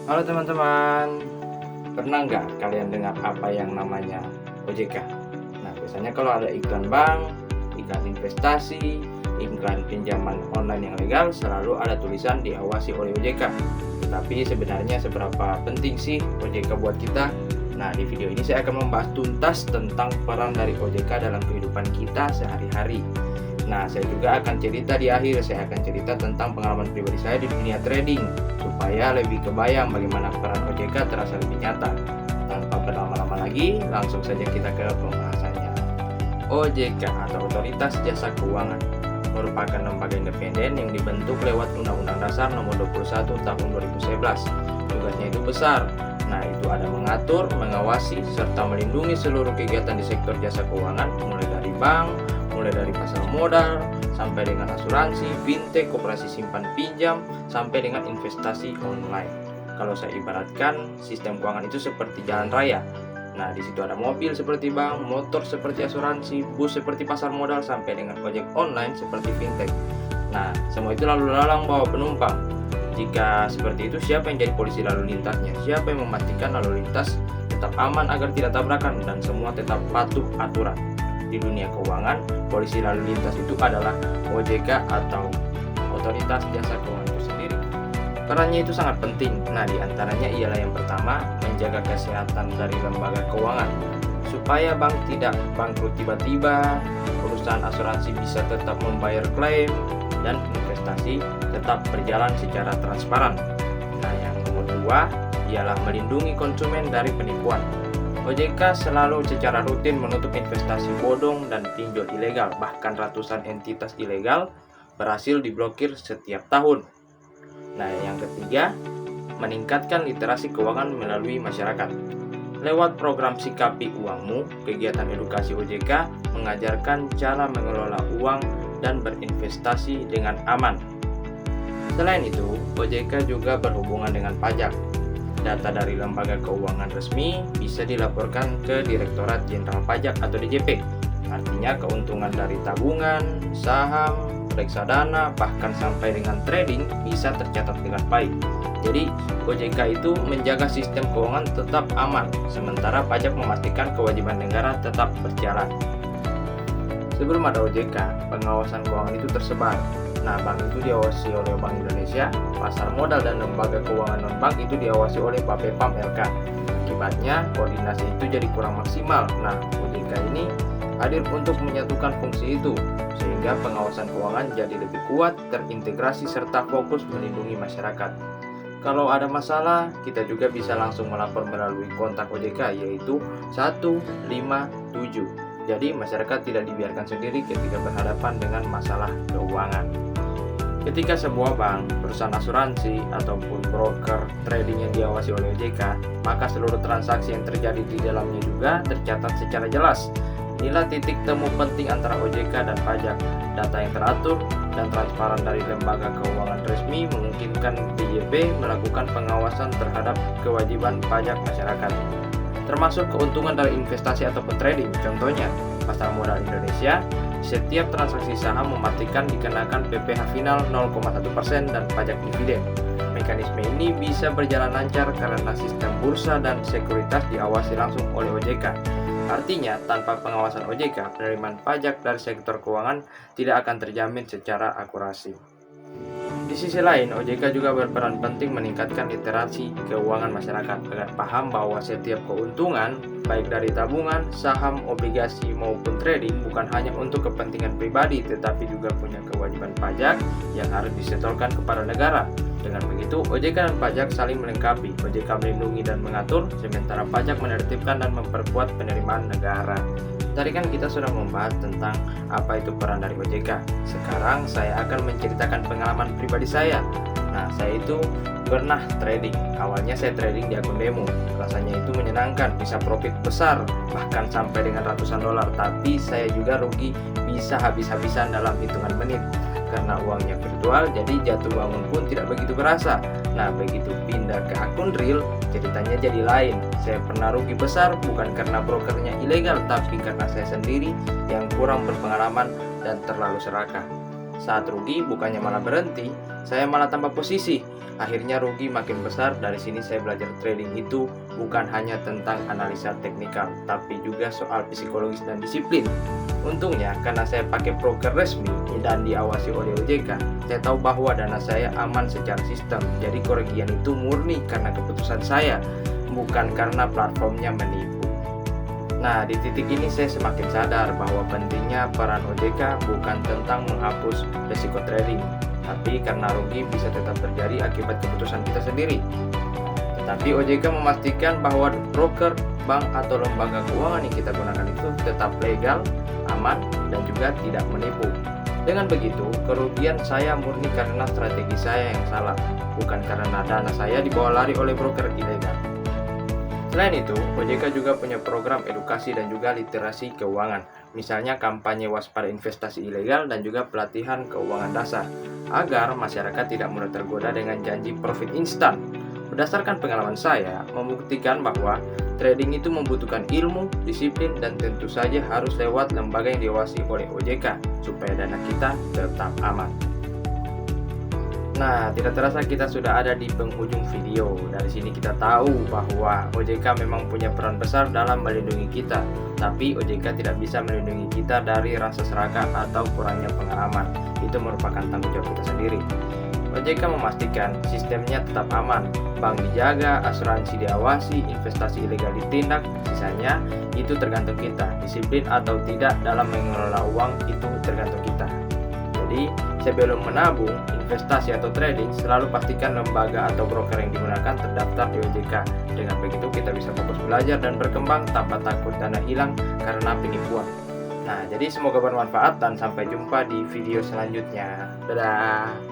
Halo teman-teman, pernah nggak kalian dengar apa yang namanya OJK? Nah, biasanya kalau ada iklan bank, iklan investasi, iklan pinjaman online yang legal, selalu ada tulisan diawasi oleh OJK. Tetapi sebenarnya seberapa penting sih OJK buat kita? Nah, di video ini saya akan membahas tuntas tentang peran dari OJK dalam kehidupan kita sehari-hari. Nah, saya juga akan cerita di akhir, saya akan cerita tentang pengalaman pribadi saya di dunia trading, supaya lebih kebayang bagaimana peran OJK terasa lebih nyata. Tanpa berlama-lama lagi, langsung saja kita ke pembahasannya. OJK atau Otoritas Jasa Keuangan merupakan lembaga independen yang dibentuk lewat Undang-Undang Dasar Nomor 21 Tahun 2011. Tugasnya itu besar. Nah, itu ada mengatur, mengawasi, serta melindungi seluruh kegiatan di sektor jasa keuangan, mulai dari bank, mulai dari pasar modal, sampai dengan asuransi, fintech, koperasi simpan pinjam, sampai dengan investasi online. Kalau saya ibaratkan, sistem keuangan itu seperti jalan raya. Nah, di situ ada mobil seperti bank, motor seperti asuransi, bus seperti pasar modal, sampai dengan ojek online seperti fintech. Nah, semua itu lalu lalang bawa penumpang. Jika seperti itu, siapa yang jadi polisi lalu lintasnya? Siapa yang memastikan lalu lintas tetap aman agar tidak tabrakan dan semua tetap patuh aturan? Di dunia keuangan, polisi lalu lintas itu adalah OJK atau Otoritas Jasa Keuangan itu sendiri. Perannya itu sangat penting. Nah, diantaranya ialah yang pertama, menjaga kesehatan dari lembaga keuangan supaya bank tidak bangkrut tiba-tiba, perusahaan asuransi bisa tetap membayar klaim, dan investasi tetap berjalan secara transparan. Nah, yang nomor dua ialah melindungi konsumen dari penipuan. OJK selalu secara rutin menutup investasi bodong dan pinjol ilegal, bahkan ratusan entitas ilegal berhasil diblokir setiap tahun. Nah, yang ketiga, meningkatkan literasi keuangan melalui masyarakat. Lewat program Sikapi Uangmu, kegiatan edukasi OJK mengajarkan cara mengelola uang dan berinvestasi dengan aman. Selain itu, OJK juga berhubungan dengan pajak. Data dari lembaga keuangan resmi bisa dilaporkan ke Direktorat Jenderal Pajak atau DJP. Artinya keuntungan dari tabungan, saham, reksadana, bahkan sampai dengan trading bisa tercatat dengan baik. Jadi, OJK itu menjaga sistem keuangan tetap aman, sementara pajak memastikan kewajiban negara tetap berjalan. Sebelum ada OJK, pengawasan keuangan itu tersebar. Nah, bank itu diawasi oleh Bank Indonesia, pasar modal dan lembaga keuangan non-bank itu diawasi oleh Bapepam LK. Akibatnya, koordinasi itu jadi kurang maksimal. Nah, OJK ini hadir untuk menyatukan fungsi itu, sehingga pengawasan keuangan jadi lebih kuat, terintegrasi, serta fokus melindungi masyarakat. Kalau ada masalah, kita juga bisa langsung melapor melalui kontak OJK, yaitu 157. Jadi masyarakat tidak dibiarkan sendiri ketika berhadapan dengan masalah keuangan. Ketika sebuah bank, perusahaan asuransi, ataupun broker trading yang diawasi oleh OJK, maka seluruh transaksi yang terjadi di dalamnya juga tercatat secara jelas. Inilah titik temu penting antara OJK dan pajak. Data yang teratur dan transparan dari lembaga keuangan resmi memungkinkan DJP melakukan pengawasan terhadap kewajiban pajak masyarakat, termasuk keuntungan dari investasi ataupun trading. Contohnya, Pasar Modal Indonesia, setiap transaksi saham memastikan dikenakan PPh final 0,1% dan pajak dividen. Mekanisme ini bisa berjalan lancar karena sistem bursa dan sekuritas diawasi langsung oleh OJK. Artinya, tanpa pengawasan OJK, penerimaan pajak dari sektor keuangan tidak akan terjamin secara akurasi. Di sisi lain, OJK juga berperan penting meningkatkan literasi keuangan masyarakat agar paham bahwa setiap keuntungan, baik dari tabungan, saham, obligasi, maupun trading, bukan hanya untuk kepentingan pribadi, tetapi juga punya kewajiban pajak yang harus disetorkan kepada negara. Dengan begitu, OJK dan pajak saling melengkapi. OJK melindungi dan mengatur, sementara pajak menertibkan dan memperkuat penerimaan negara. Tadi kan kita sudah membahas tentang apa itu peran dari OJK. Sekarang saya akan menceritakan pengalaman pribadi saya. Nah, saya itu pernah trading. Awalnya saya trading di akun demo. Rasanya itu menyenangkan, bisa profit besar, bahkan sampai dengan ratusan dolar. Tapi saya juga rugi, bisa habis-habisan dalam hitungan menit. Karena uangnya virtual, jadi jatuh bangun pun tidak begitu berasa. Nah, begitu pindah ke akun real, ceritanya jadi lain. Saya pernah rugi besar bukan karena brokernya ilegal, tapi karena saya sendiri yang kurang berpengalaman dan terlalu serakah. Saat rugi bukannya malah berhenti, saya malah tambah posisi. Akhirnya rugi makin besar. Dari sini saya belajar trading itu bukan hanya tentang analisa teknikal, tapi juga soal psikologis dan disiplin. Untungnya karena saya pakai broker resmi dan diawasi oleh OJK, saya tahu bahwa dana saya aman secara sistem. Jadi kerugian itu murni karena keputusan saya, bukan karena platformnya menipu. Nah, di titik ini saya semakin sadar bahwa pentingnya peran OJK bukan tentang menghapus risiko trading, tapi karena rugi bisa tetap terjadi akibat keputusan kita sendiri. Tetapi OJK memastikan bahwa broker, bank, atau lembaga keuangan yang kita gunakan itu tetap legal, aman, dan juga tidak menipu. Dengan begitu, kerugian saya murni karena strategi saya yang salah, bukan karena dana saya dibawa lari oleh broker ilegal. Selain itu, OJK juga punya program edukasi dan juga literasi keuangan, misalnya kampanye waspada investasi ilegal dan juga pelatihan keuangan dasar, agar masyarakat tidak mudah tergoda dengan janji profit instan. Berdasarkan pengalaman saya, membuktikan bahwa trading itu membutuhkan ilmu, disiplin, dan tentu saja harus lewat lembaga yang diawasi oleh OJK, supaya dana kita tetap aman. Nah, tidak terasa kita sudah ada di penghujung video. Dari sini kita tahu bahwa OJK memang punya peran besar dalam melindungi kita. Tapi OJK tidak bisa melindungi kita dari rasa serakah atau kurangnya pengalaman. Itu merupakan tanggung jawab kita sendiri. OJK memastikan sistemnya tetap aman, bank dijaga, asuransi diawasi, investasi ilegal ditindak. Sisanya itu tergantung kita. Disiplin atau tidak dalam mengelola uang itu tergantung kita. Jadi, sebelum menabung, investasi atau trading, selalu pastikan lembaga atau broker yang digunakan terdaftar di OJK. Dengan begitu kita bisa fokus belajar dan berkembang tanpa takut dana hilang karena penipuan. Nah, jadi semoga bermanfaat dan sampai jumpa di video selanjutnya. Dadah!